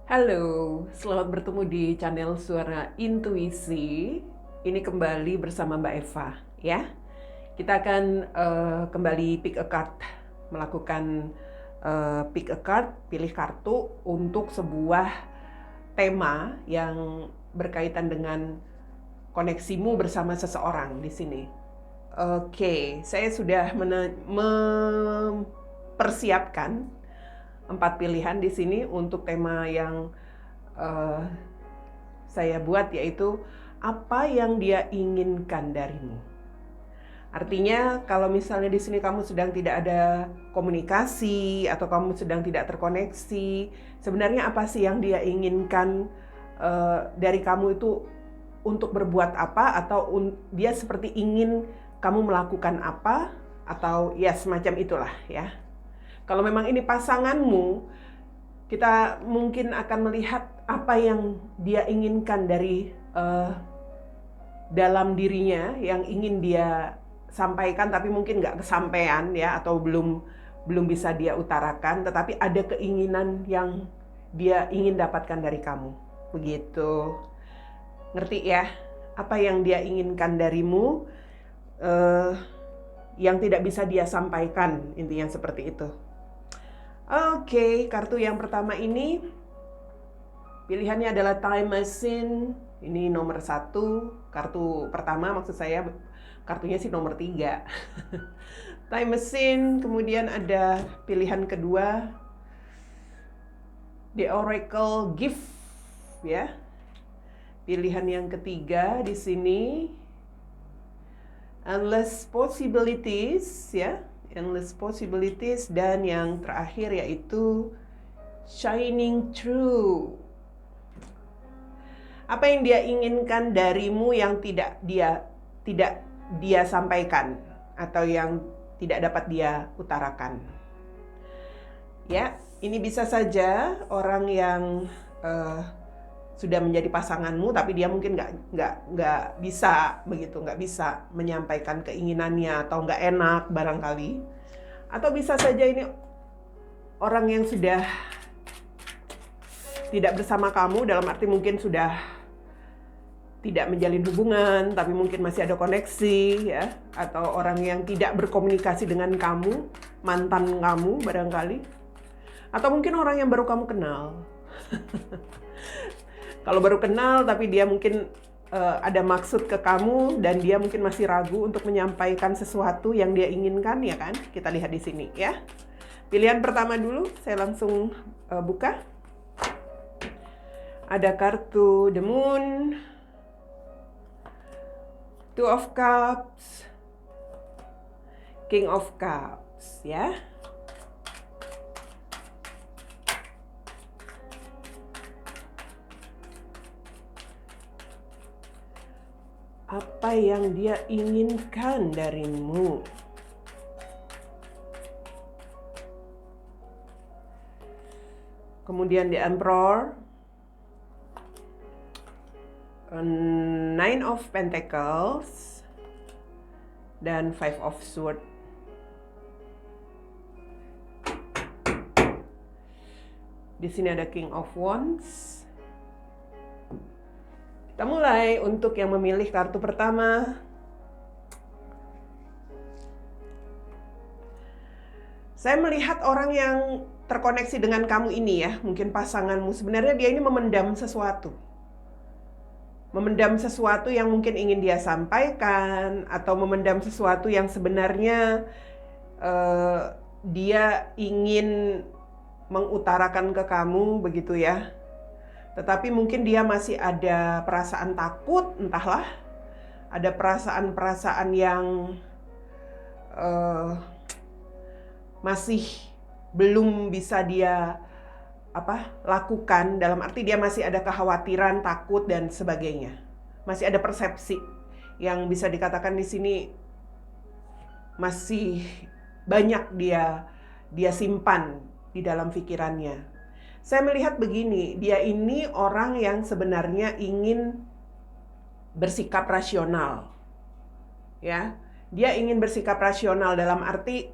Halo, selamat bertemu di channel Suara Intuisi. Ini kembali bersama Mbak Eva, ya. Kita akan kembali pick a card, melakukan pick a card, pilih kartu untuk sebuah tema yang berkaitan dengan koneksimu bersama seseorang di sini. Oke, saya sudah mempersiapkan 4 pilihan di sini untuk tema yang uh, saya buat, yaitu apa yang dia inginkan darimu. Artinya kalau misalnya di sini kamu sedang tidak ada komunikasi atau kamu sedang tidak terkoneksi, sebenarnya apa sih yang dia inginkan dari kamu itu untuk berbuat apa, atau dia seperti ingin kamu melakukan apa, atau ya semacam itulah ya. Kalau memang ini pasanganmu, kita mungkin akan melihat apa yang dia inginkan dari dalam dirinya yang ingin dia sampaikan, tapi mungkin nggak kesampaian ya, atau belum bisa dia utarakan, tetapi ada keinginan yang dia ingin dapatkan dari kamu. Begitu. Ngerti ya? Apa yang dia inginkan darimu yang tidak bisa dia sampaikan, intinya seperti itu. Oke, kartu yang pertama ini pilihannya adalah Time Machine. Ini nomor 1, kartu pertama, maksud saya kartunya sih nomor 3. Time Machine. Kemudian ada pilihan kedua, The Oracle Gift, ya. Pilihan yang ketiga di sini, Endless Possibilities, ya. Endless Possibilities. Dan yang terakhir yaitu Shining Through. Apa yang dia inginkan darimu yang tidak dia sampaikan atau yang tidak dapat dia utarakan. Ya, ini bisa saja orang yang sudah menjadi pasanganmu, tapi dia mungkin nggak bisa begitu, nggak bisa menyampaikan keinginannya, atau nggak enak barangkali. Atau bisa saja ini orang yang sudah tidak bersama kamu, dalam arti mungkin sudah tidak menjalin hubungan, tapi mungkin masih ada koneksi, ya. Atau orang yang tidak berkomunikasi dengan kamu, mantan kamu barangkali. Atau mungkin orang yang baru kamu kenal. Kalau baru kenal, tapi dia mungkin ada maksud ke kamu, dan dia mungkin masih ragu untuk menyampaikan sesuatu yang dia inginkan, ya kan? Kita lihat di sini, ya. Pilihan pertama dulu, saya langsung buka. Ada kartu The Moon, Two of Cups, King of Cups, ya. Apa yang dia inginkan darimu? Kemudian The Emperor, Nine of Pentacles, dan Five of Swords. Di sini ada King of Wands. Kita mulai untuk yang memilih kartu pertama. Saya melihat orang yang terkoneksi dengan kamu ini, ya, mungkin pasanganmu, sebenarnya dia ini memendam sesuatu. Memendam sesuatu yang mungkin ingin dia sampaikan, atau memendam sesuatu yang sebenarnya dia ingin mengutarakan ke kamu, begitu ya. Tetapi mungkin dia masih ada perasaan takut, entahlah. Ada perasaan-perasaan yang masih belum bisa dia lakukan, dalam arti dia masih ada kekhawatiran, takut, dan sebagainya. Masih ada persepsi yang bisa dikatakan di sini masih banyak dia simpan di dalam pikirannya. Saya melihat begini, dia ini orang yang sebenarnya ingin bersikap rasional. Ya, dia ingin bersikap rasional dalam arti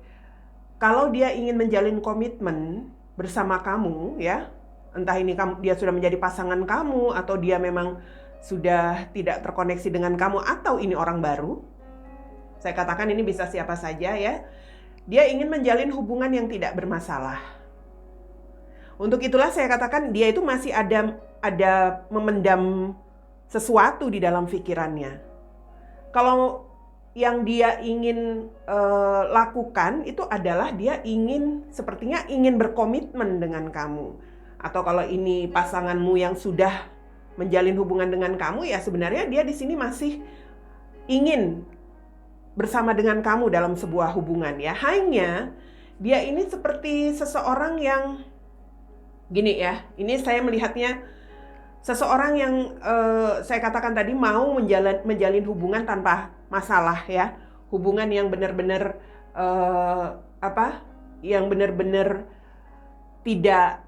kalau dia ingin menjalin komitmen bersama kamu, ya, Entah ini dia sudah menjadi pasangan kamu, atau dia memang sudah tidak terkoneksi dengan kamu, atau ini orang baru. Saya katakan ini bisa siapa saja ya. Dia ingin menjalin hubungan yang tidak bermasalah. Untuk itulah saya katakan dia itu masih ada memendam sesuatu di dalam pikirannya. Kalau yang dia ingin lakukan itu adalah dia sepertinya ingin berkomitmen dengan kamu. Atau kalau ini pasanganmu yang sudah menjalin hubungan dengan kamu, ya sebenarnya dia di sini masih ingin bersama dengan kamu dalam sebuah hubungan ya. Hanya dia ini seperti seseorang yang gini ya. Ini saya melihatnya seseorang yang saya katakan tadi mau menjalin hubungan tanpa masalah ya. Hubungan yang benar-benar yang benar-benar tidak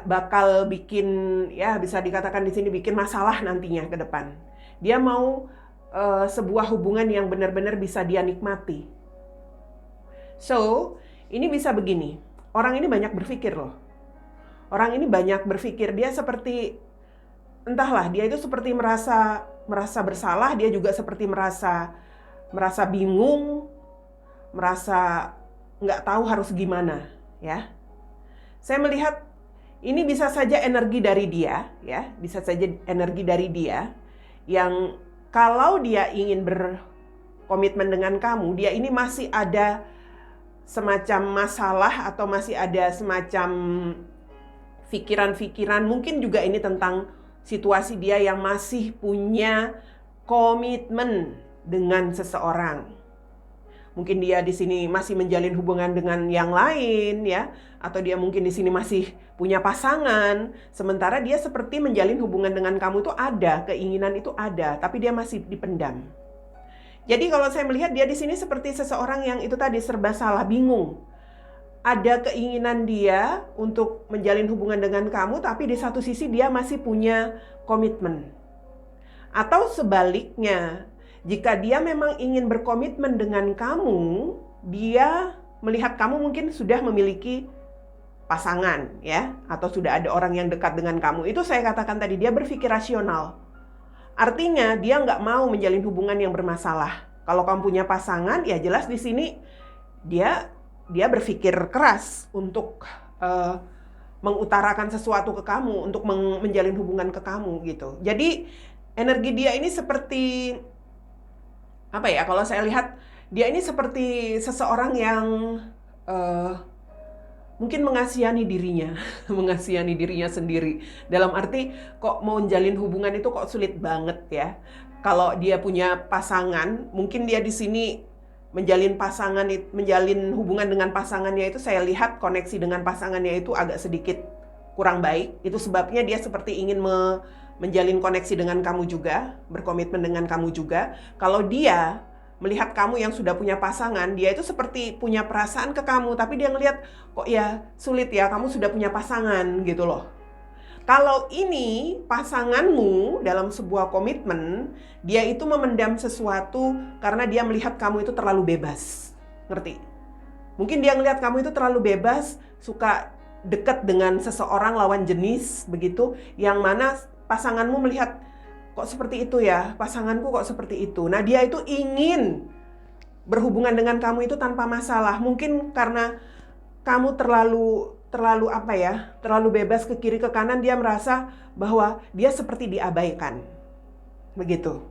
bakal bikin, ya bisa dikatakan di sini bikin masalah nantinya ke depan. Dia mau sebuah hubungan yang benar-benar bisa dia nikmati. So, ini bisa begini. Orang ini banyak berpikir loh. Orang ini banyak berpikir, dia seperti entahlah, dia itu seperti merasa bersalah, dia juga seperti merasa bingung, merasa nggak tahu harus gimana. Ya, saya melihat ini bisa saja energi dari dia, ya, bisa saja energi dari dia yang kalau dia ingin berkomitmen dengan kamu, dia ini masih ada semacam masalah atau masih ada semacam pikiran-pikiran, mungkin juga ini tentang situasi dia yang masih punya komitmen dengan seseorang. Mungkin dia di sini masih menjalin hubungan dengan yang lain ya, atau dia mungkin di sini masih punya pasangan, sementara dia seperti menjalin hubungan dengan kamu itu ada, keinginan itu ada, tapi dia masih dipendam. Jadi kalau saya melihat dia di sini seperti seseorang yang itu tadi serba salah, bingung. Ada keinginan dia untuk menjalin hubungan dengan kamu, tapi di satu sisi dia masih punya komitmen. Atau sebaliknya, jika dia memang ingin berkomitmen dengan kamu, dia melihat kamu mungkin sudah memiliki pasangan ya, atau sudah ada orang yang dekat dengan kamu. Itu saya katakan tadi, dia berpikir rasional. Artinya dia nggak mau menjalin hubungan yang bermasalah. Kalau kamu punya pasangan, ya jelas di sini dia berpikir keras untuk mengutarakan sesuatu ke kamu, untuk menjalin hubungan ke kamu gitu. Jadi energi dia ini seperti apa ya, kalau saya lihat dia ini seperti seseorang yang mungkin mengasihani dirinya, mengasihani dirinya sendiri. Dalam arti kok mau menjalin hubungan itu kok sulit banget ya. Kalau dia punya pasangan, mungkin dia di sini menjalin hubungan dengan pasangannya itu, saya lihat koneksi dengan pasangannya itu agak sedikit kurang baik. Itu sebabnya dia seperti ingin menjalin koneksi dengan kamu juga, berkomitmen dengan kamu juga. Kalau dia melihat kamu yang sudah punya pasangan, dia itu seperti punya perasaan ke kamu, tapi dia ngelihat kok ya sulit ya, kamu sudah punya pasangan gitu loh. Kalau ini pasanganmu dalam sebuah komitmen, dia itu memendam sesuatu karena dia melihat kamu itu terlalu bebas. Ngerti? Mungkin dia ngelihat kamu itu terlalu bebas, suka dekat dengan seseorang lawan jenis begitu, yang mana pasanganmu melihat kok seperti itu ya, pasanganku kok seperti itu. Nah, dia itu ingin berhubungan dengan kamu itu tanpa masalah. Mungkin karena kamu terlalu bebas ke kiri ke kanan, dia merasa bahwa dia seperti diabaikan. Begitu.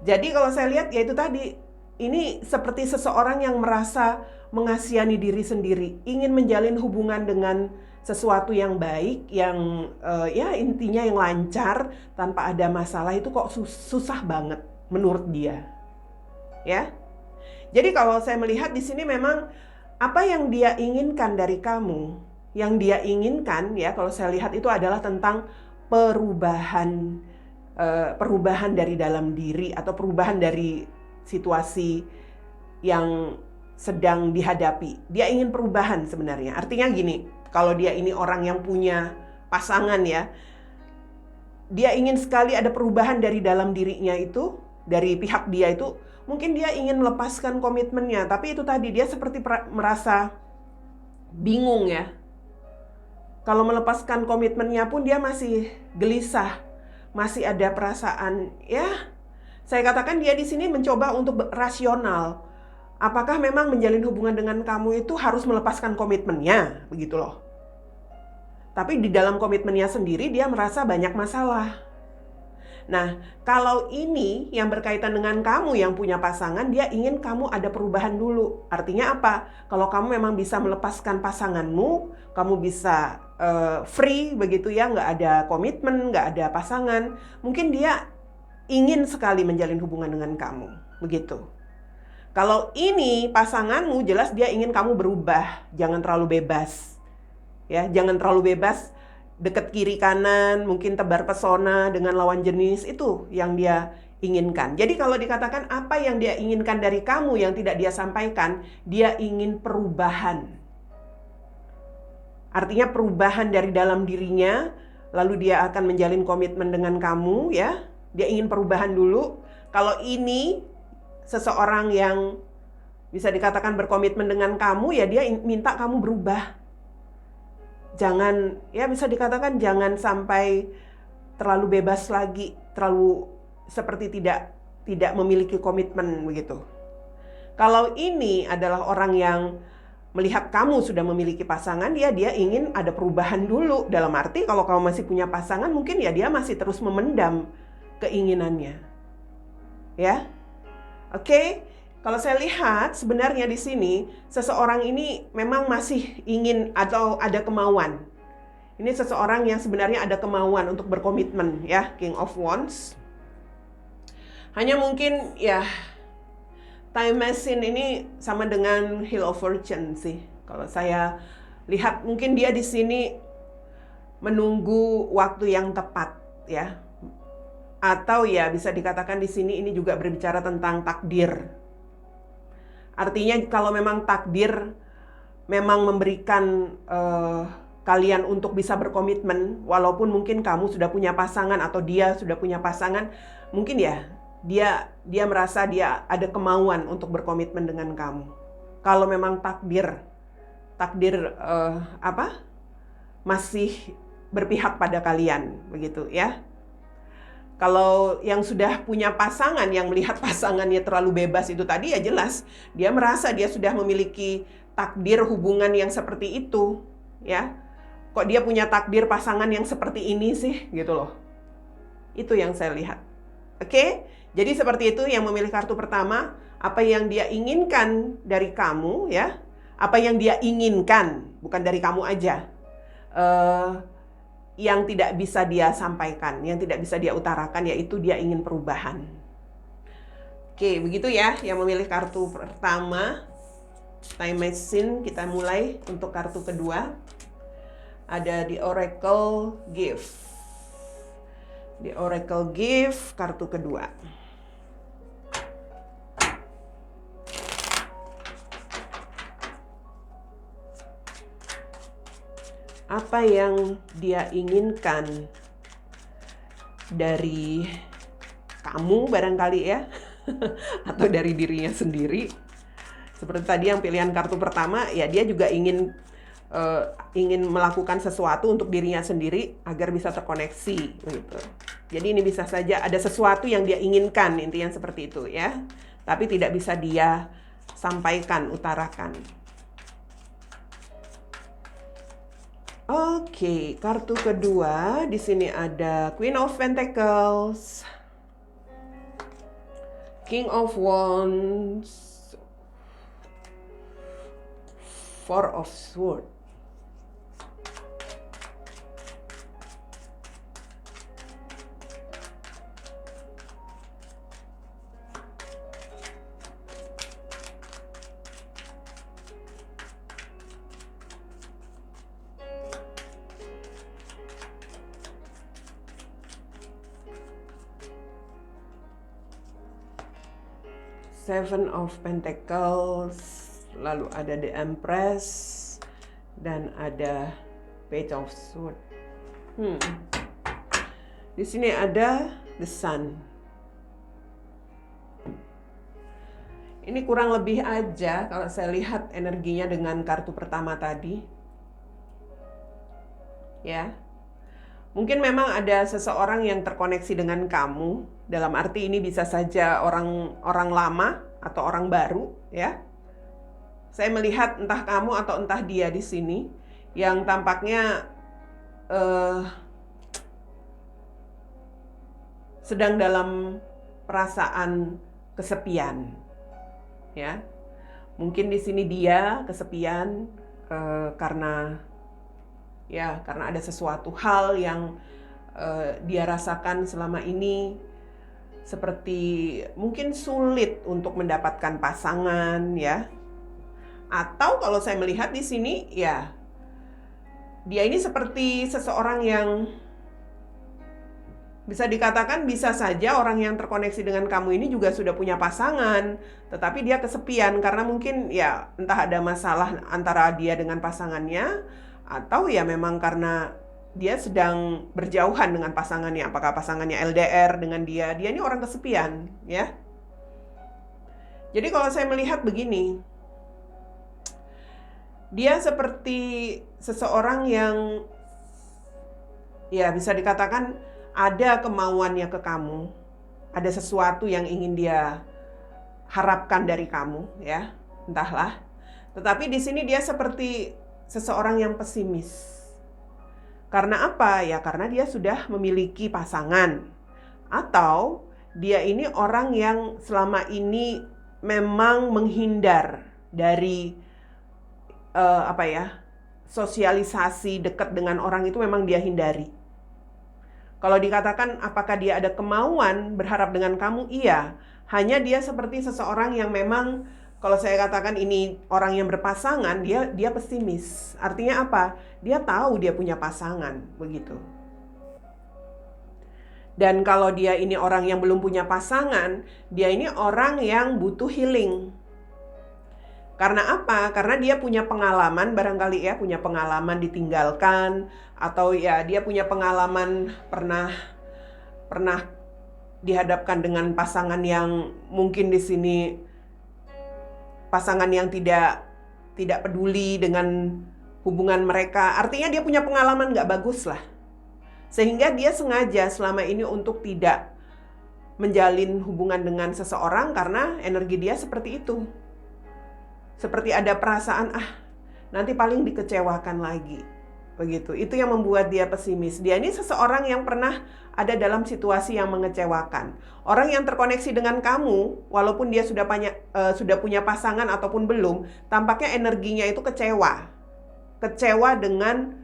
Jadi kalau saya lihat ya itu tadi, ini seperti seseorang yang merasa mengasihani diri sendiri, ingin menjalin hubungan dengan sesuatu yang baik, yang ya intinya yang lancar, tanpa ada masalah, itu kok susah banget menurut dia. Ya. Jadi kalau saya melihat di sini memang apa yang dia inginkan dari kamu, yang dia inginkan ya, kalau saya lihat itu adalah tentang perubahan dari dalam diri, atau perubahan dari situasi yang sedang dihadapi. Dia ingin perubahan sebenarnya. Artinya gini, kalau dia ini orang yang punya pasangan ya, dia ingin sekali ada perubahan dari dalam dirinya itu, dari pihak dia itu. Mungkin dia ingin melepaskan komitmennya, tapi itu tadi dia seperti merasa bingung ya. Kalau melepaskan komitmennya pun dia masih gelisah, masih ada perasaan, ya saya katakan dia di sini mencoba untuk rasional. Apakah memang menjalin hubungan dengan kamu itu harus melepaskan komitmennya, begitu loh. Tapi di dalam komitmennya sendiri dia merasa banyak masalah. Nah, kalau ini yang berkaitan dengan kamu yang punya pasangan, dia ingin kamu ada perubahan dulu. Artinya apa? Kalau kamu memang bisa melepaskan pasanganmu, kamu bisa free begitu ya, nggak ada komitmen, nggak ada pasangan, mungkin dia ingin sekali menjalin hubungan dengan kamu, begitu. Kalau ini pasanganmu, jelas dia ingin kamu berubah, jangan terlalu bebas. Ya, jangan terlalu bebas. Deket kiri kanan, mungkin tebar pesona dengan lawan jenis, itu yang dia inginkan. Jadi kalau dikatakan apa yang dia inginkan dari kamu yang tidak dia sampaikan, dia ingin perubahan. Artinya perubahan dari dalam dirinya, lalu dia akan menjalin komitmen dengan kamu ya. Dia ingin perubahan dulu. Kalau ini seseorang yang bisa dikatakan berkomitmen dengan kamu, ya dia minta kamu berubah. Jangan, ya bisa dikatakan jangan sampai terlalu bebas lagi, terlalu seperti tidak memiliki komitmen begitu. Kalau ini adalah orang yang melihat kamu sudah memiliki pasangan, dia ingin ada perubahan dulu. Dalam arti kalau kamu masih punya pasangan, mungkin ya dia masih terus memendam keinginannya. Ya. Oke. Kalau saya lihat sebenarnya di sini seseorang ini memang masih ingin atau ada kemauan. Ini seseorang yang sebenarnya ada kemauan untuk berkomitmen ya, King of Wands. Hanya mungkin ya time machine ini sama dengan Wheel of Fortune sih. Kalau saya lihat mungkin dia di sini menunggu waktu yang tepat ya. Atau ya bisa dikatakan di sini ini juga berbicara tentang takdir. Artinya kalau memang takdir memang memberikan kalian untuk bisa berkomitmen, walaupun mungkin kamu sudah punya pasangan atau dia sudah punya pasangan, mungkin ya dia merasa dia ada kemauan untuk berkomitmen dengan kamu. Kalau memang takdir masih berpihak pada kalian, begitu ya. Kalau yang sudah punya pasangan, yang melihat pasangannya terlalu bebas itu tadi ya jelas. Dia merasa dia sudah memiliki takdir hubungan yang seperti itu. Ya, kok dia punya takdir pasangan yang seperti ini sih gitu loh. Itu yang saya lihat. Oke, jadi seperti itu yang memilih kartu pertama. Apa yang dia inginkan dari kamu ya. Apa yang dia inginkan, bukan dari kamu aja. Yang tidak bisa dia sampaikan, yang tidak bisa dia utarakan, yaitu dia ingin perubahan. Oke, begitu ya yang memilih kartu pertama, Time Machine. Kita mulai untuk kartu kedua. Ada The Oracle Gift. The Oracle Gift, kartu kedua. Apa yang dia inginkan dari kamu barangkali ya, atau dari dirinya sendiri. Seperti tadi yang pilihan kartu pertama, ya dia juga ingin melakukan sesuatu untuk dirinya sendiri agar bisa terkoneksi gitu. Jadi ini bisa saja ada sesuatu yang dia inginkan, intinya seperti itu ya. Tapi tidak bisa dia sampaikan, utarakan. Oke, kartu kedua di sini ada Queen of Pentacles, King of Wands, Four of Swords. Seven of Pentacles, lalu ada The Empress, dan ada Page of Swords. Di sini ada The Sun. Ini kurang lebih aja kalau saya lihat energinya dengan kartu pertama tadi. Ya. Mungkin memang ada seseorang yang terkoneksi dengan kamu. Dalam arti ini bisa saja orang lama atau orang baru, ya. Saya melihat entah kamu atau entah dia di sini yang tampaknya sedang dalam perasaan kesepian, ya. Mungkin di sini dia kesepian karena ada sesuatu hal yang dia rasakan selama ini, seperti mungkin sulit untuk mendapatkan pasangan, ya. Atau kalau saya melihat di sini, ya, dia ini seperti seseorang yang bisa dikatakan bisa saja orang yang terkoneksi dengan kamu ini juga sudah punya pasangan, tetapi dia kesepian karena mungkin ya entah ada masalah antara dia dengan pasangannya, atau ya memang karena dia sedang berjauhan dengan pasangannya. Apakah pasangannya LDR dengan dia ini orang kesepian, ya. Jadi kalau saya melihat begini, dia seperti seseorang yang ya bisa dikatakan ada kemauannya ke kamu, ada sesuatu yang ingin dia harapkan dari kamu, ya, entahlah. Tetapi di sini dia seperti seseorang yang pesimis. Karena apa? Ya karena dia sudah memiliki pasangan, atau dia ini orang yang selama ini memang menghindar dari sosialisasi dekat dengan orang itu, memang dia hindari. Kalau dikatakan apakah dia ada kemauan berharap dengan kamu? Iya. Hanya dia seperti seseorang yang memang, kalau saya katakan ini orang yang berpasangan, dia pesimis. Artinya apa? Dia tahu dia punya pasangan, begitu. Dan kalau dia ini orang yang belum punya pasangan, dia ini orang yang butuh healing. Karena apa? Karena dia punya pengalaman, barangkali ya, punya pengalaman ditinggalkan, atau ya dia punya pengalaman pernah dihadapkan dengan pasangan yang mungkin di sini pasangan yang tidak peduli dengan hubungan mereka. Artinya dia punya pengalaman nggak bagus lah. Sehingga dia sengaja selama ini untuk tidak menjalin hubungan dengan seseorang karena energi dia seperti itu. Seperti ada perasaan, nanti paling dikecewakan lagi. Begitu. Itu yang membuat dia pesimis. Dia ini seseorang yang pernah ada dalam situasi yang mengecewakan. Orang yang terkoneksi dengan kamu, walaupun dia sudah punya pasangan ataupun belum, tampaknya energinya itu kecewa. Kecewa dengan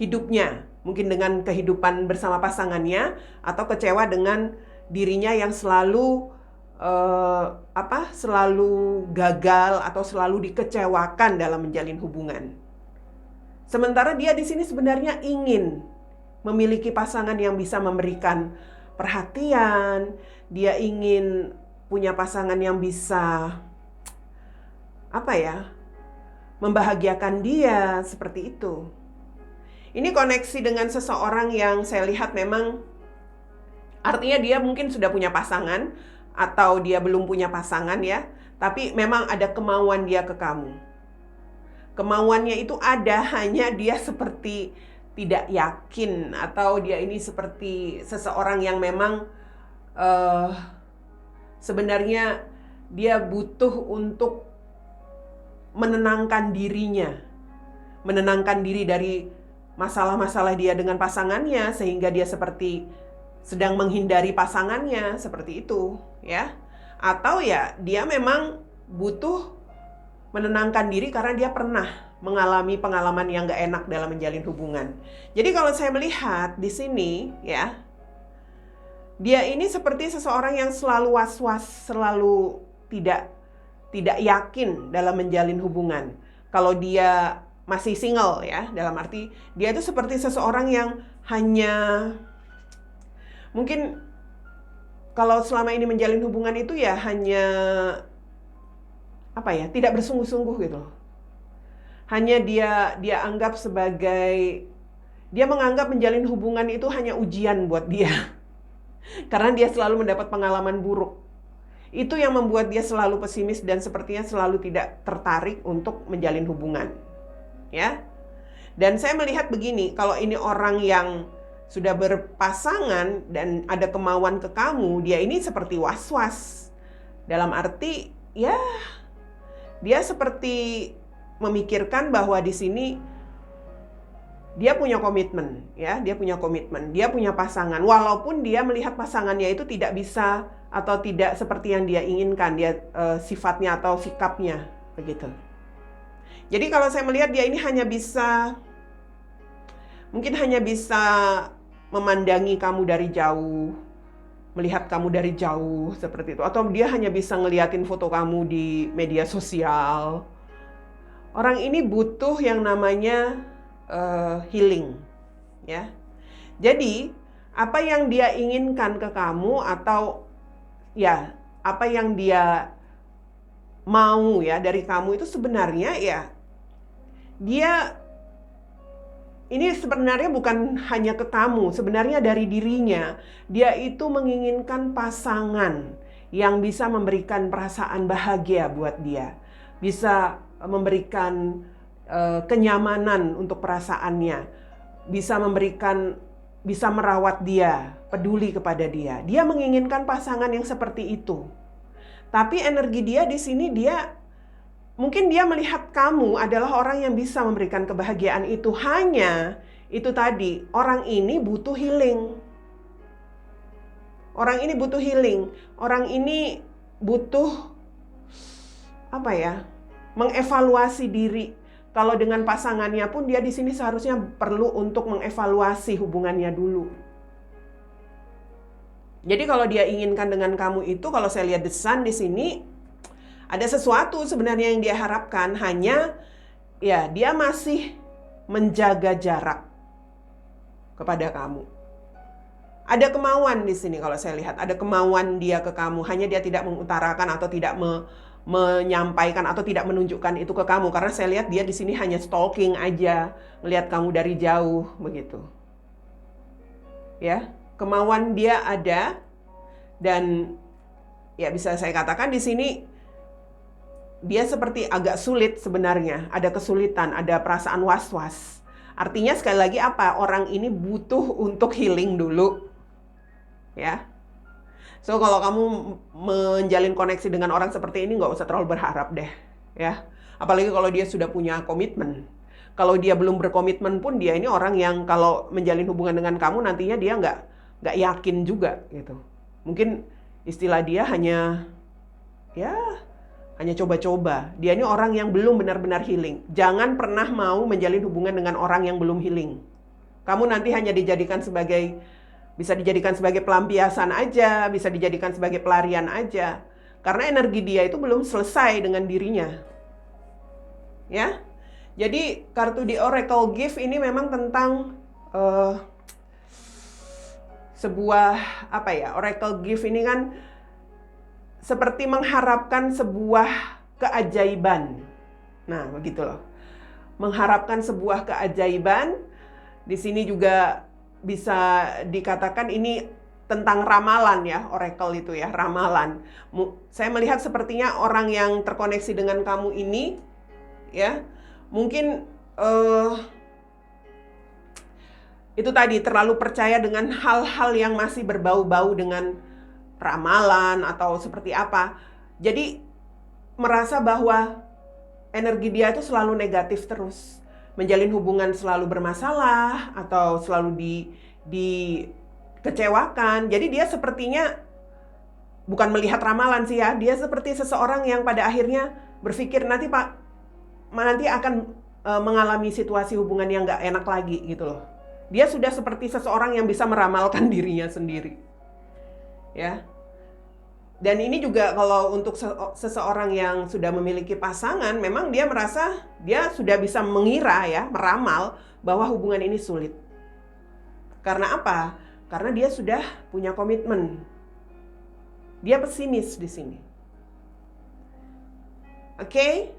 hidupnya. Mungkin dengan kehidupan bersama pasangannya, atau kecewa dengan dirinya yang selalu gagal atau selalu dikecewakan dalam menjalin hubungan. Sementara dia di sini sebenarnya ingin memiliki pasangan yang bisa memberikan perhatian, dia ingin punya pasangan yang bisa membahagiakan dia, seperti itu. Ini koneksi dengan seseorang yang saya lihat memang artinya dia mungkin sudah punya pasangan, atau dia belum punya pasangan, ya, tapi memang ada kemauan dia ke kamu. Kemauannya itu ada, hanya dia seperti tidak yakin, atau dia ini seperti seseorang yang memang sebenarnya dia butuh untuk menenangkan dirinya, menenangkan diri dari masalah-masalah dia dengan pasangannya, sehingga dia seperti sedang menghindari pasangannya, seperti itu, ya. Atau ya dia memang butuh menenangkan diri karena dia pernah mengalami pengalaman yang gak enak dalam menjalin hubungan. Jadi kalau saya melihat di sini, ya, dia ini seperti seseorang yang selalu was-was, selalu tidak yakin dalam menjalin hubungan. Kalau dia masih single, ya, dalam arti dia itu seperti seseorang yang hanya mungkin kalau selama ini menjalin hubungan itu ya hanya tidak bersungguh-sungguh gitu. Hanya dia anggap sebagai, dia menganggap menjalin hubungan itu hanya ujian buat dia. Karena dia selalu mendapat pengalaman buruk. Itu yang membuat dia selalu pesimis dan sepertinya selalu tidak tertarik untuk menjalin hubungan. Ya. Dan saya melihat begini, kalau ini orang yang sudah berpasangan dan ada kemauan ke kamu, dia ini seperti was-was. Dalam arti, ya, dia seperti memikirkan bahwa di sini dia punya komitmen, ya, dia punya komitmen, dia punya pasangan. Walaupun dia melihat pasangannya itu tidak bisa atau tidak seperti yang dia inginkan, dia sifatnya atau sikapnya begitu. Jadi kalau saya melihat dia ini mungkin hanya bisa memandangi kamu dari jauh, melihat kamu dari jauh seperti itu, atau dia hanya bisa ngeliatin foto kamu di media sosial. Orang ini butuh yang namanya healing, ya. Jadi apa yang dia inginkan ke kamu atau ya apa yang dia mau ya dari kamu itu sebenarnya ya dia ini sebenarnya bukan hanya ke kamu, sebenarnya dari dirinya. Dia itu menginginkan pasangan yang bisa memberikan perasaan bahagia buat dia, bisa memberikan kenyamanan untuk perasaannya, bisa merawat dia, peduli kepada dia. Dia menginginkan pasangan yang seperti itu. Tapi energi dia di sini mungkin dia melihat kamu adalah orang yang bisa memberikan kebahagiaan itu. Hanya itu tadi, orang ini butuh healing. Orang ini butuh healing. Orang ini butuh mengevaluasi diri. Kalau dengan pasangannya pun dia di sini seharusnya perlu untuk mengevaluasi hubungannya dulu. Jadi kalau dia inginkan dengan kamu itu, kalau saya lihat the sun di sini, ada sesuatu sebenarnya yang dia harapkan, hanya ya dia masih menjaga jarak kepada kamu. Ada kemauan di sini kalau saya lihat, ada kemauan dia ke kamu, hanya dia tidak mengutarakan atau tidak menyampaikan atau tidak menunjukkan itu ke kamu, karena saya lihat dia di sini hanya stalking aja, melihat kamu dari jauh begitu. Ya, kemauan dia ada dan ya bisa saya katakan di sini dia seperti agak sulit sebenarnya, ada kesulitan, ada perasaan was-was. Artinya sekali lagi apa? Orang ini butuh untuk healing dulu. Ya. So kalau kamu menjalin koneksi dengan orang seperti ini nggak usah terlalu berharap deh, ya. Apalagi kalau dia sudah punya komitmen. Kalau dia belum berkomitmen pun dia ini orang yang kalau menjalin hubungan dengan kamu nantinya dia nggak yakin juga gitu. Mungkin istilah dia hanya coba-coba. Dia ini orang yang belum benar-benar healing. Jangan pernah mau menjalin hubungan dengan orang yang belum healing. Kamu nanti hanya bisa dijadikan sebagai pelampiasan aja, bisa dijadikan sebagai pelarian aja. Karena energi dia itu belum selesai dengan dirinya. Ya. Jadi kartu di Oracle Gift ini memang tentang Oracle Gift ini kan seperti mengharapkan sebuah keajaiban. Nah, begitu loh. Mengharapkan sebuah keajaiban. Di sini juga bisa dikatakan ini tentang ramalan ya, Oracle itu ya, ramalan. Saya melihat sepertinya orang yang terkoneksi dengan kamu ini, ya, mungkin itu tadi terlalu percaya dengan hal-hal yang masih berbau-bau dengan ramalan atau seperti apa. Jadi merasa bahwa energi dia itu selalu negatif terus. Menjalin hubungan selalu bermasalah atau selalu dikecewakan. Jadi dia sepertinya bukan melihat ramalan sih ya. Dia seperti seseorang yang pada akhirnya berpikir nanti akan mengalami situasi hubungan yang gak enak lagi gitu loh. Dia sudah seperti seseorang yang bisa meramalkan dirinya sendiri. Ya. Dan ini juga kalau untuk seseorang yang sudah memiliki pasangan, memang dia merasa dia sudah bisa mengira ya, meramal bahwa hubungan ini sulit. Karena apa? Karena dia sudah punya komitmen. Dia pesimis di sini. Oke?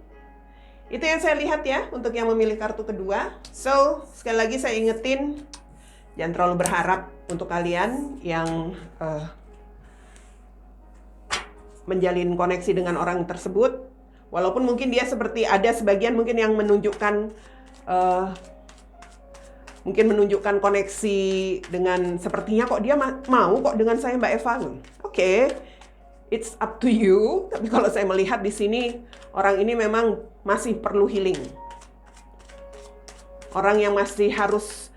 Itu yang saya lihat ya untuk yang memilih kartu kedua. So, sekali lagi saya ingetin, jangan terlalu berharap untuk kalian yang menjalin koneksi dengan orang tersebut. Walaupun mungkin dia seperti ada sebagian mungkin yang menunjukkan koneksi dengan sepertinya kok dia mau kok dengan saya Mbak Eva. Oke, it's up to you. Tapi kalau saya melihat di sini orang ini memang masih perlu healing. Orang yang masih harus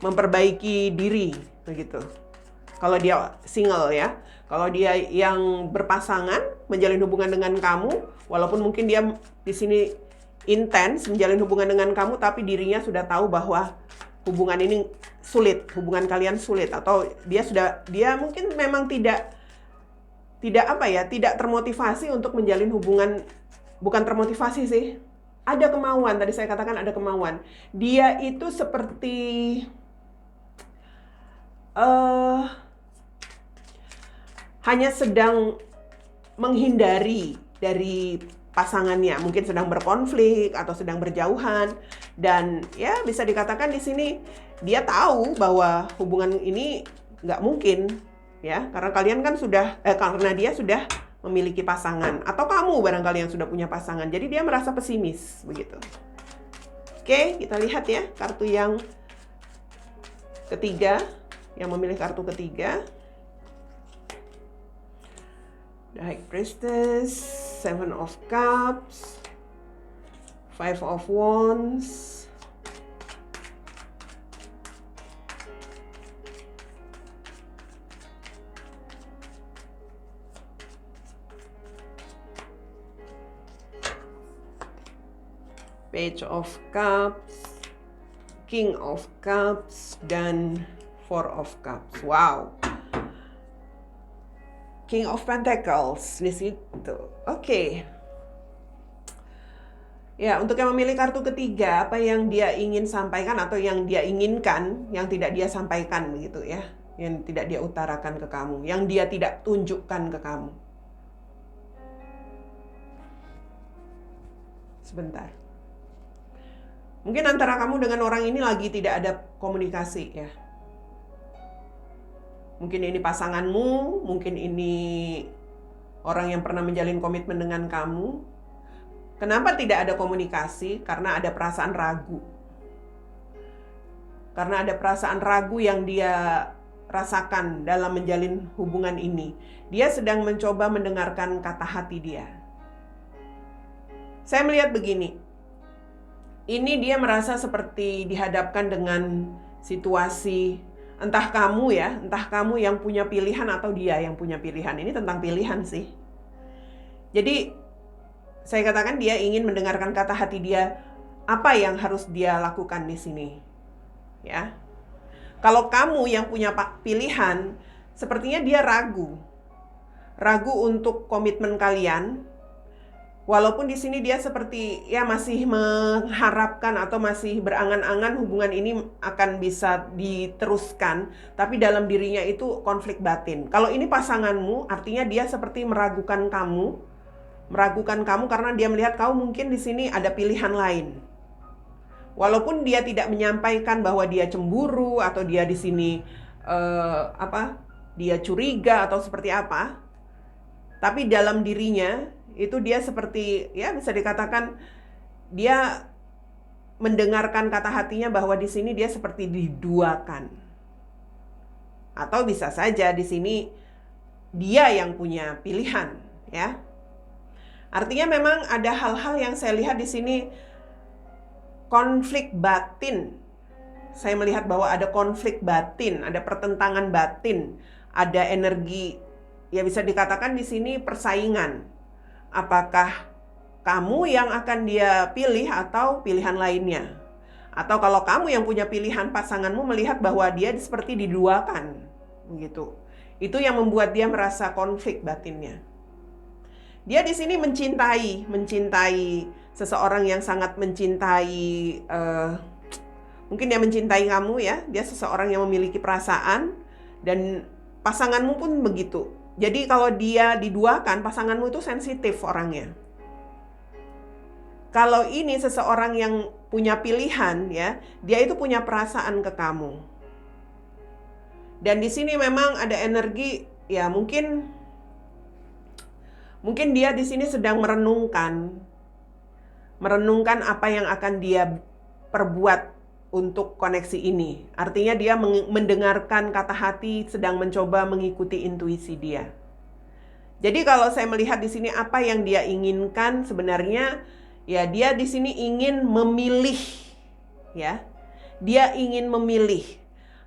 memperbaiki diri begitu. Kalau dia single ya. Kalau dia yang berpasangan, menjalin hubungan dengan kamu, walaupun mungkin dia di sini intens menjalin hubungan dengan kamu, tapi dirinya sudah tahu bahwa hubungan ini sulit, hubungan kalian sulit, atau dia mungkin memang tidak termotivasi untuk menjalin hubungan, bukan termotivasi sih, ada kemauan, tadi saya katakan ada kemauan. Dia itu seperti hanya sedang menghindari dari pasangannya, mungkin sedang berkonflik atau sedang berjauhan, dan ya bisa dikatakan di sini dia tahu bahwa hubungan ini nggak mungkin ya, karena dia sudah memiliki pasangan, atau kamu barangkali yang sudah punya pasangan, jadi dia merasa pesimis begitu. Oke, kita lihat ya kartu yang ketiga, yang memilih kartu ketiga. The High Priestess, Seven of Cups, Five of Wands, Page of Cups, King of Cups, dan Four of Cups. Wow. King of Pentacles di situ. Oke. Ya, untuk yang memilih kartu ketiga, apa yang dia ingin sampaikan atau yang dia inginkan, yang tidak dia sampaikan begitu ya, yang tidak dia utarakan ke kamu, yang dia tidak tunjukkan ke kamu. Sebentar. Mungkin antara kamu dengan orang ini lagi tidak ada komunikasi ya. Mungkin ini pasanganmu, mungkin ini orang yang pernah menjalin komitmen dengan kamu. Kenapa tidak ada komunikasi? Karena ada perasaan ragu. Karena ada perasaan ragu yang dia rasakan dalam menjalin hubungan ini. Dia sedang mencoba mendengarkan kata hati dia. Saya melihat begini. Ini dia merasa seperti dihadapkan dengan situasi, entah kamu yang punya pilihan atau dia yang punya pilihan. Ini tentang pilihan sih. Jadi saya katakan dia ingin mendengarkan kata hati dia, apa yang harus dia lakukan di sini. Ya. Kalau kamu yang punya pilihan, sepertinya dia ragu. Ragu untuk komitmen kalian. Walaupun di sini dia seperti ya masih mengharapkan atau masih berangan-angan hubungan ini akan bisa diteruskan, tapi dalam dirinya itu konflik batin. Kalau ini pasanganmu, artinya dia seperti meragukan kamu karena dia melihat kamu mungkin di sini ada pilihan lain. Walaupun dia tidak menyampaikan bahwa dia cemburu atau dia di sini dia curiga atau seperti apa, tapi dalam dirinya itu dia seperti ya bisa dikatakan dia mendengarkan kata hatinya bahwa di sini dia seperti diduakan. Atau bisa saja di sini dia yang punya pilihan, ya. Artinya memang ada hal-hal yang saya lihat di sini konflik batin. Saya melihat bahwa ada konflik batin, ada pertentangan batin, ada energi ya bisa dikatakan di sini persaingan. Apakah kamu yang akan dia pilih atau pilihan lainnya? Atau kalau kamu yang punya pilihan, pasanganmu melihat bahwa dia seperti diduakan, begitu. Itu yang membuat dia merasa konflik batinnya. Dia di sini mencintai seseorang yang sangat mencintai, mungkin dia mencintai kamu ya. Dia seseorang yang memiliki perasaan dan pasanganmu pun begitu. Jadi kalau dia diduakan, pasanganmu itu sensitif orangnya. Kalau ini seseorang yang punya pilihan ya, dia itu punya perasaan ke kamu. Dan di sini memang ada energi ya mungkin Mungkin dia di sini sedang merenungkan apa yang akan dia perbuat untuk koneksi ini. Artinya dia mendengarkan kata hati, sedang mencoba mengikuti intuisi dia. Jadi kalau saya melihat di sini apa yang dia inginkan sebenarnya, ya dia di sini ingin memilih, ya. Dia ingin memilih.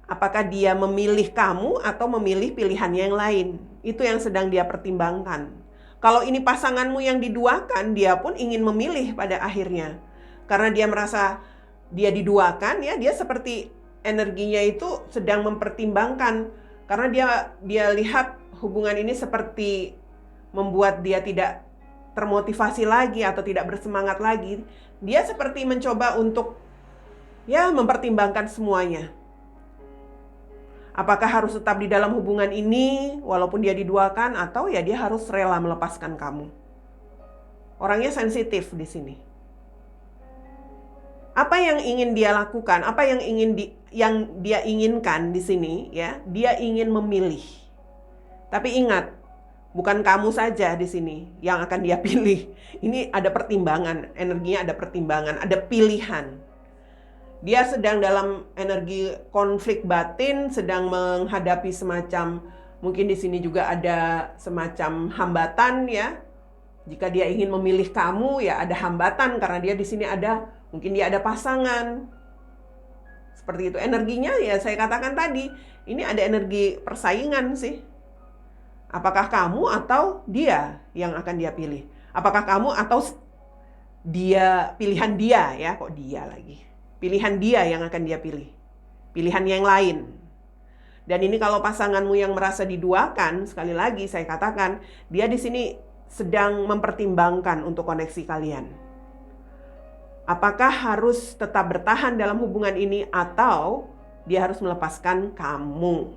Apakah dia memilih kamu atau memilih pilihan yang lain? Itu yang sedang dia pertimbangkan. Kalau ini pasanganmu yang diduakan, dia pun ingin memilih pada akhirnya. Karena dia merasa dia diduakan, ya dia seperti energinya itu sedang mempertimbangkan. Karena dia lihat hubungan ini seperti membuat dia tidak termotivasi lagi atau tidak bersemangat lagi. Dia seperti mencoba untuk ya mempertimbangkan semuanya. Apakah harus tetap di dalam hubungan ini walaupun dia diduakan, atau ya dia harus rela melepaskan kamu. Orangnya sensitif di sini. Apa yang ingin dia lakukan? Apa yang dia inginkan di sini, ya? Dia ingin memilih. Tapi ingat, bukan kamu saja di sini yang akan dia pilih. Ini ada pertimbangan, energinya ada pertimbangan, ada pilihan. Dia sedang dalam energi konflik batin, sedang menghadapi semacam, mungkin di sini juga ada semacam hambatan, ya. Jika dia ingin memilih kamu, ya ada hambatan karena dia di sini mungkin dia ada pasangan. Seperti itu energinya, ya saya katakan tadi, ini ada energi persaingan sih. Apakah kamu atau dia yang akan dia pilih? Apakah kamu atau dia, pilihan dia, ya kok dia lagi. Pilihan dia yang akan dia pilih. Pilihan yang lain. Dan ini kalau pasanganmu yang merasa diduakan, sekali lagi saya katakan, dia di sini sedang mempertimbangkan untuk koneksi kalian. Apakah harus tetap bertahan dalam hubungan ini atau dia harus melepaskan kamu?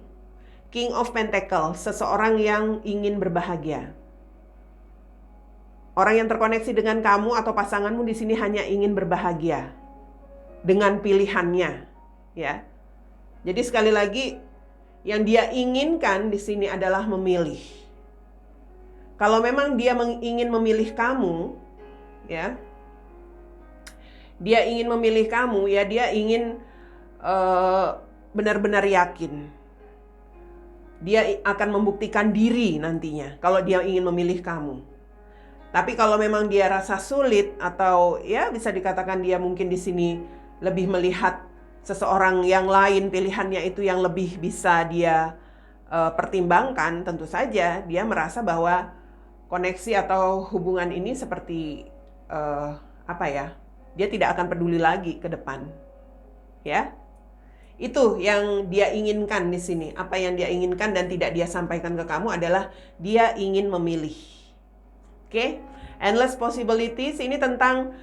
King of Pentacles, seseorang yang ingin berbahagia. Orang yang terkoneksi dengan kamu atau pasanganmu di sini hanya ingin berbahagia dengan pilihannya, ya. Jadi sekali lagi, yang dia inginkan di sini adalah memilih. Kalau memang dia ingin memilih kamu, ya, dia ingin memilih kamu, ya dia ingin benar-benar yakin. Dia akan membuktikan diri nantinya kalau dia ingin memilih kamu. Tapi kalau memang dia rasa sulit atau ya bisa dikatakan dia mungkin di sini lebih melihat seseorang yang lain, pilihannya itu yang lebih bisa dia pertimbangkan, tentu saja dia merasa bahwa koneksi atau hubungan ini seperti dia tidak akan peduli lagi ke depan, ya. Itu yang dia inginkan di sini. Apa yang dia inginkan dan tidak dia sampaikan ke kamu adalah dia ingin memilih. Oke? Endless possibilities ini tentang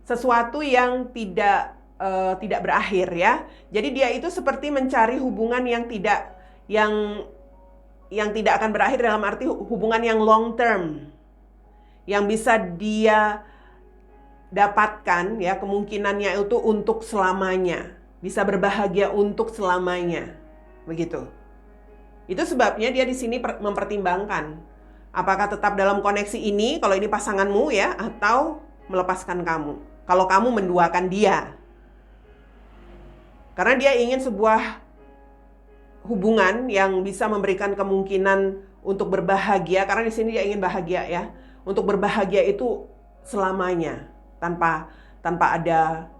sesuatu yang tidak berakhir, ya. Jadi dia itu seperti mencari hubungan yang tidak akan berakhir, dalam arti hubungan yang long term, yang bisa dia dapatkan, ya, kemungkinannya itu untuk selamanya, bisa berbahagia untuk selamanya, begitu. Itu sebabnya dia di sini mempertimbangkan apakah tetap dalam koneksi ini kalau ini pasanganmu, ya, atau melepaskan kamu kalau kamu menduakan dia. Karena dia ingin sebuah hubungan yang bisa memberikan kemungkinan untuk berbahagia, karena di sini dia ingin bahagia, ya. Untuk berbahagia itu selamanya, tanpa ada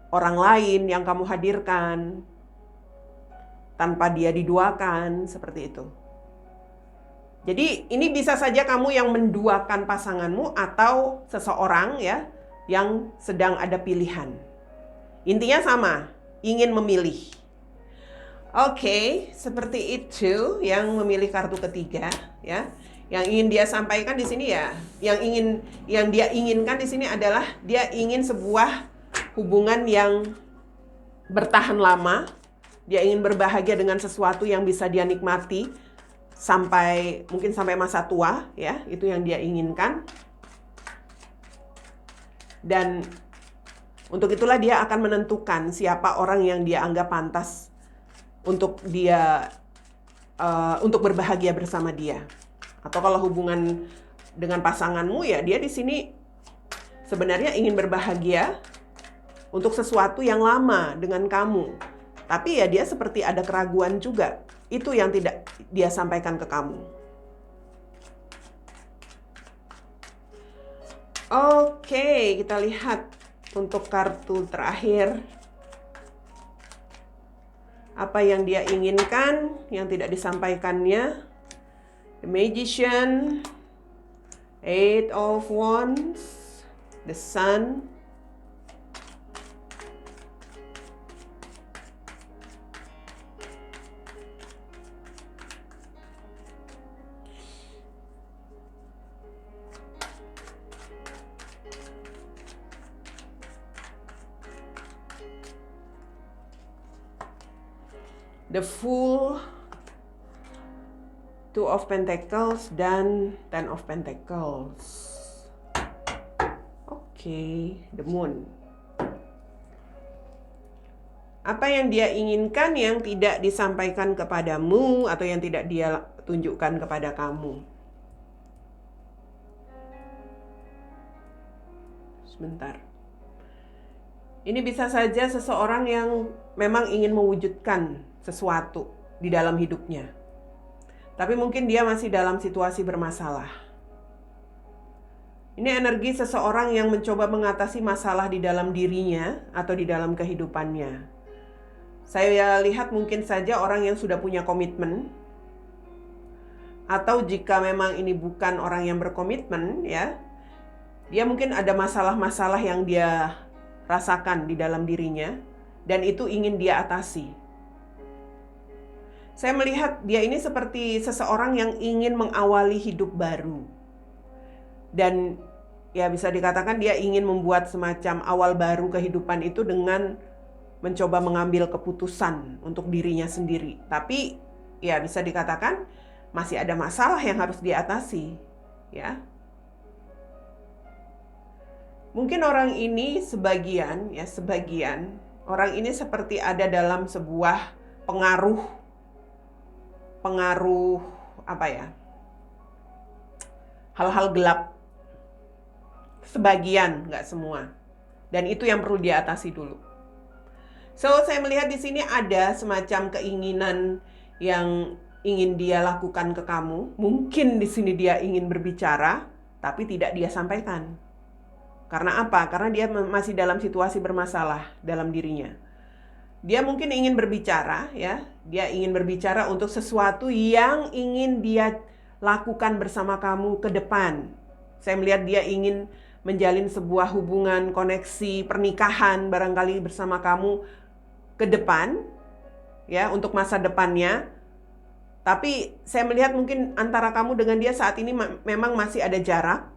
orang lain yang kamu hadirkan, tanpa dia diduakan, seperti itu. Jadi ini bisa saja kamu yang menduakan pasanganmu atau seseorang, ya, yang sedang ada pilihan. Intinya sama, ingin memilih. Oke, seperti itu yang memilih kartu ketiga, ya. Yang ingin dia sampaikan di sini, ya, yang dia inginkan di sini adalah dia ingin sebuah hubungan yang bertahan lama. Dia ingin berbahagia dengan sesuatu yang bisa dia nikmati mungkin sampai masa tua, ya. Itu yang dia inginkan. Dan untuk itulah dia akan menentukan siapa orang yang dia anggap pantas untuk dia untuk berbahagia bersama dia. Atau kalau hubungan dengan pasanganmu, ya dia di sini sebenarnya ingin berbahagia untuk sesuatu yang lama dengan kamu. Tapi ya dia seperti ada keraguan juga. Itu yang tidak dia sampaikan ke kamu. Oke, kita lihat untuk kartu terakhir. Apa yang dia inginkan yang tidak disampaikannya. The Magician, Eight of Wands, the Sun, the Fool, Two of Pentacles, dan Ten of Pentacles. Oke, the Moon. Apa yang dia inginkan yang tidak disampaikan kepadamu atau yang tidak dia tunjukkan kepada kamu? Sebentar. Ini bisa saja seseorang yang memang ingin mewujudkan sesuatu di dalam hidupnya. Tapi mungkin dia masih dalam situasi bermasalah. Ini energi seseorang yang mencoba mengatasi masalah di dalam dirinya atau di dalam kehidupannya. Saya lihat mungkin saja orang yang sudah punya komitmen. Atau jika memang ini bukan orang yang berkomitmen, ya, dia mungkin ada masalah-masalah yang dia rasakan di dalam dirinya. Dan itu ingin dia atasi. Saya melihat dia ini seperti seseorang yang ingin mengawali hidup baru. Dan ya bisa dikatakan dia ingin membuat semacam awal baru kehidupan itu dengan mencoba mengambil keputusan untuk dirinya sendiri. Tapi ya bisa dikatakan masih ada masalah yang harus diatasi, ya. Mungkin orang ini sebagian orang ini seperti ada dalam sebuah pengaruh apa ya? Hal-hal gelap. Sebagian, nggak semua. Dan itu yang perlu diatasi dulu. So, saya melihat di sini ada semacam keinginan yang ingin dia lakukan ke kamu. Mungkin di sini dia ingin berbicara, tapi tidak dia sampaikan. Karena apa? Karena dia masih dalam situasi bermasalah dalam dirinya. Dia mungkin ingin berbicara, ya. Dia ingin berbicara untuk sesuatu yang ingin dia lakukan bersama kamu ke depan. Saya melihat dia ingin menjalin sebuah hubungan, koneksi, pernikahan barangkali bersama kamu ke depan, ya, untuk masa depannya. Tapi saya melihat mungkin antara kamu dengan dia saat ini memang masih ada jarak.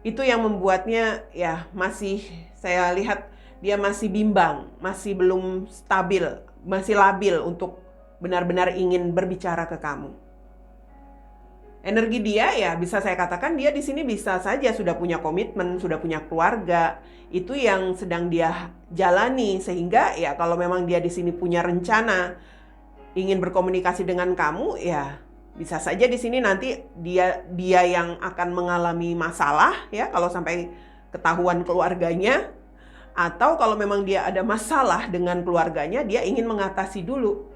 Itu yang membuatnya ya masih, saya lihat dia masih bimbang, masih belum stabil, masih labil untuk benar-benar ingin berbicara ke kamu. Energi dia ya bisa saya katakan dia di sini bisa saja sudah punya komitmen, sudah punya keluarga. Itu yang sedang dia jalani, sehingga ya kalau memang dia di sini punya rencana ingin berkomunikasi dengan kamu, ya bisa saja di sini nanti dia yang akan mengalami masalah, ya, kalau sampai ketahuan keluarganya. Atau kalau memang dia ada masalah dengan keluarganya, dia ingin mengatasi dulu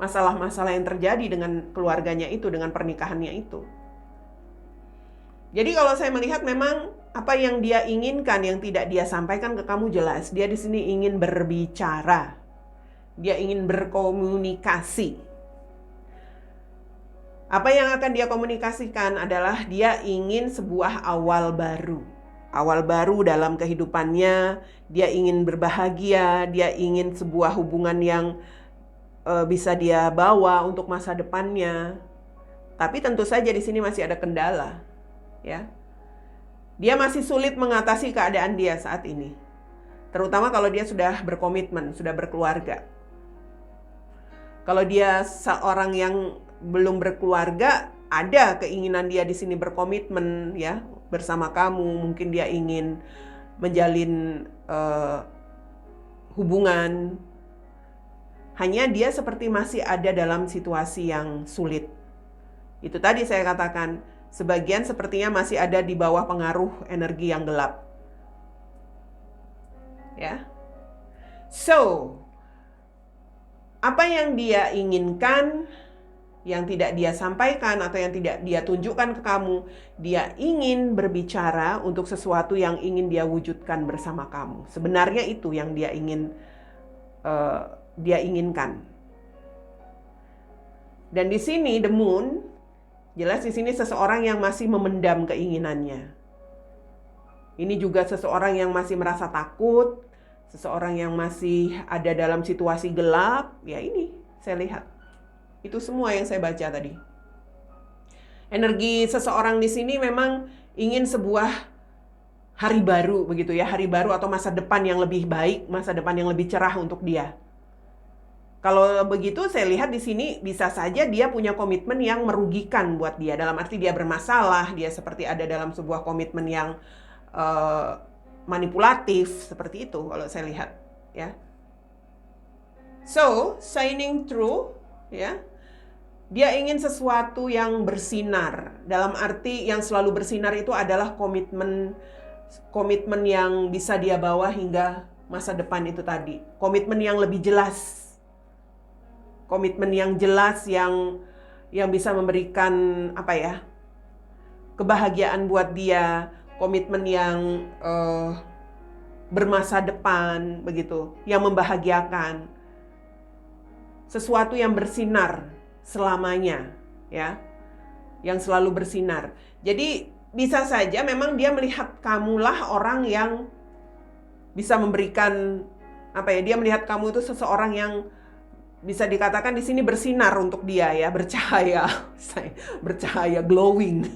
masalah-masalah yang terjadi dengan keluarganya itu, dengan pernikahannya itu. Jadi kalau saya melihat memang apa yang dia inginkan yang tidak dia sampaikan ke kamu jelas. Dia di sini ingin berbicara. Dia ingin berkomunikasi. Apa yang akan dia komunikasikan adalah dia ingin sebuah awal baru. Awal baru dalam kehidupannya, dia ingin berbahagia, dia ingin sebuah hubungan yang bisa dia bawa untuk masa depannya. Tapi tentu saja di sini masih ada kendala, ya. Dia masih sulit mengatasi keadaan dia saat ini. Terutama kalau dia sudah berkomitmen, sudah berkeluarga. Kalau dia seorang yang belum berkeluarga, ada keinginan dia di sini berkomitmen, ya, bersama kamu. Mungkin dia ingin menjalin hubungan. Hanya dia seperti masih ada dalam situasi yang sulit. Itu tadi saya katakan, Sebagian sepertinya masih ada di bawah pengaruh energi yang gelap. Ya. So, apa yang dia inginkan, yang tidak dia sampaikan atau yang tidak dia tunjukkan ke kamu, dia ingin berbicara untuk sesuatu yang ingin dia wujudkan bersama kamu. Sebenarnya itu yang dia inginkan. Dan di sini the moon, jelas di sini seseorang yang masih memendam keinginannya. Ini juga seseorang yang masih merasa takut, seseorang yang masih ada dalam situasi gelap. Ya ini saya lihat. Itu semua yang saya baca tadi. Energi seseorang di sini memang ingin sebuah hari baru begitu ya, hari baru atau masa depan yang lebih baik, masa depan yang lebih cerah untuk dia. Kalau begitu saya lihat di sini bisa saja dia punya komitmen yang merugikan buat dia. Dalam arti dia bermasalah, dia seperti ada dalam sebuah komitmen yang manipulatif seperti itu kalau saya lihat ya. So, shining through ya. Dia ingin sesuatu yang bersinar. Dalam arti yang selalu bersinar itu adalah komitmen yang bisa dia bawa hingga masa depan itu tadi. Komitmen yang lebih jelas. Komitmen yang jelas yang bisa memberikan kebahagiaan buat dia, komitmen yang bermasa depan begitu, yang membahagiakan, sesuatu yang bersinar selamanya ya, yang selalu bersinar. Jadi bisa saja memang dia melihat kamulah orang yang bisa memberikan dia melihat kamu itu seseorang yang bisa dikatakan di sini bersinar untuk dia ya, bercahaya, bercahaya, glowing.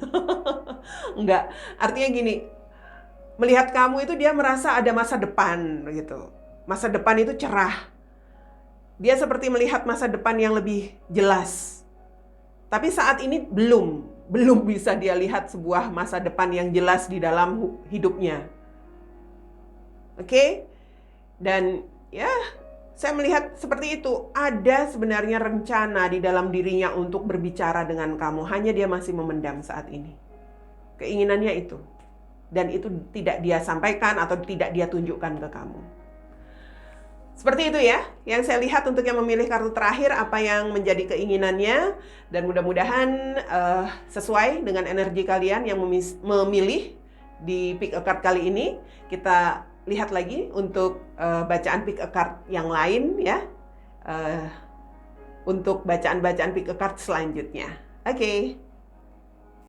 Enggak, artinya gini, melihat kamu itu dia merasa ada masa depan gitu. Masa depan itu cerah. Dia seperti melihat masa depan yang lebih jelas. Tapi saat ini belum bisa dia lihat sebuah masa depan yang jelas di dalam hidupnya. Oke? Dan ya, saya melihat seperti itu. Ada sebenarnya rencana di dalam dirinya untuk berbicara dengan kamu. Hanya dia masih memendam saat ini. Keinginannya itu. Dan itu tidak dia sampaikan atau tidak dia tunjukkan ke kamu. Seperti itu ya. Yang saya lihat untuk yang memilih kartu terakhir, apa yang menjadi keinginannya. Dan mudah-mudahan sesuai dengan energi kalian yang memilih di pick a card kali ini. Kita lihat lagi untuk bacaan pick a card yang lain ya, untuk bacaan-bacaan pick a card selanjutnya. Oke.